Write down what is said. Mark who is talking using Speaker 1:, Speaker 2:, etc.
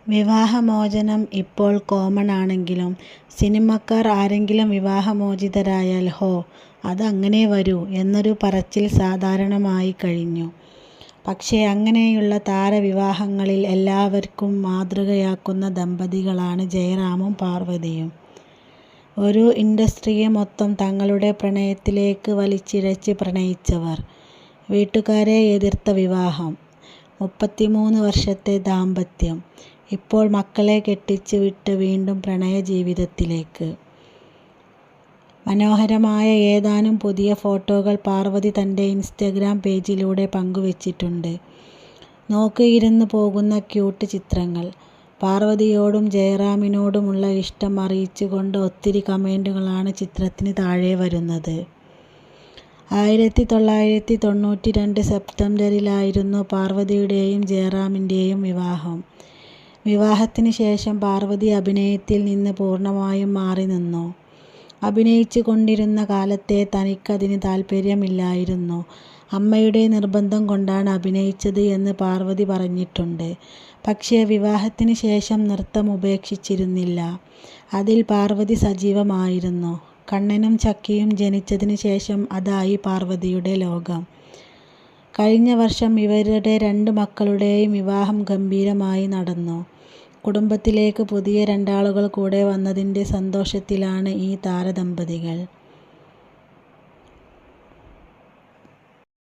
Speaker 1: വിവാഹമോചനം ഇപ്പോൾ കോമൺ ആണെങ്കിലും സിനിമാക്കാർ ആരെങ്കിലും വിവാഹമോചിതരായാൽ ഹോ അതങ്ങനെ വരൂ എന്നൊരു പറച്ചിൽ സാധാരണമായി കഴിഞ്ഞു. പക്ഷേ അങ്ങനെയുള്ള താരവിവാഹങ്ങളിൽ എല്ലാവർക്കും മാതൃകയാക്കുന്ന ദമ്പതികളാണ് ജയറാമും പാർവതിയും. ഒരു ഇൻഡസ്ട്രിയെ മൊത്തം തങ്ങളുടെ പ്രണയത്തിലേക്ക് വലിച്ചിഴച്ച് പ്രണയിച്ചവർ. വീട്ടുകാരെ എതിർത്ത വിവാഹം, 33 വർഷത്തെ ദാമ്പത്യം, ഇപ്പോൾ മക്കളെ കെട്ടിച്ച് വിട്ട് വീണ്ടും പ്രണയ ജീവിതത്തിലേക്ക്. മനോഹരമായ ഏതാനും പുതിയ ഫോട്ടോകൾ പാർവതി തൻ്റെ ഇൻസ്റ്റഗ്രാം പേജിലൂടെ പങ്കുവച്ചിട്ടുണ്ട്. നോക്കിയിരുന്നു പോകുന്ന ക്യൂട്ട് ചിത്രങ്ങൾ. പാർവതിയോടും ജയറാമിനോടുമുള്ള ഇഷ്ടം അറിയിച്ചുകൊണ്ട് ഒത്തിരി കമന്റുകളാണ് ചിത്രത്തിന് താഴെ വരുന്നത്. 1992 സെപ്റ്റംബറിലായിരുന്നു പാർവതിയുടെയും ജയറാമിൻ്റെയും വിവാഹം. വിവാഹത്തിന് ശേഷം പാർവതി അഭിനയത്തിൽ നിന്ന് പൂർണ്ണമായും മാറി നിന്നു. അഭിനയിച്ചു കൊണ്ടിരുന്ന കാലത്തെ തനിക്കതിന് താല്പര്യമില്ലായിരുന്നു. അമ്മയുടെ നിർബന്ധം കൊണ്ടാണ് അഭിനയിച്ചത് എന്ന് പാർവതി പറഞ്ഞിട്ടുണ്ട്. പക്ഷേ വിവാഹത്തിന് ശേഷം നൃത്തം ഉപേക്ഷിച്ചിരുന്നില്ല. അതിൽ പാർവതി സജീവമായിരുന്നു. കണ്ണനും ചക്കിയും ജനിച്ചതിന് ശേഷം അതായി പാർവതിയുടെ ലോകം. കഴിഞ്ഞ വർഷം ഇവരുടെ 2 മക്കളുടെയും വിവാഹം ഗംഭീരമായി നടന്നു. കുടുംബത്തിലേക്ക് പുതിയ 2 ആളുകൾ കൂടെ വന്നതിൻ്റെ സന്തോഷത്തിലാണ് ഈ താരദമ്പതികൾ.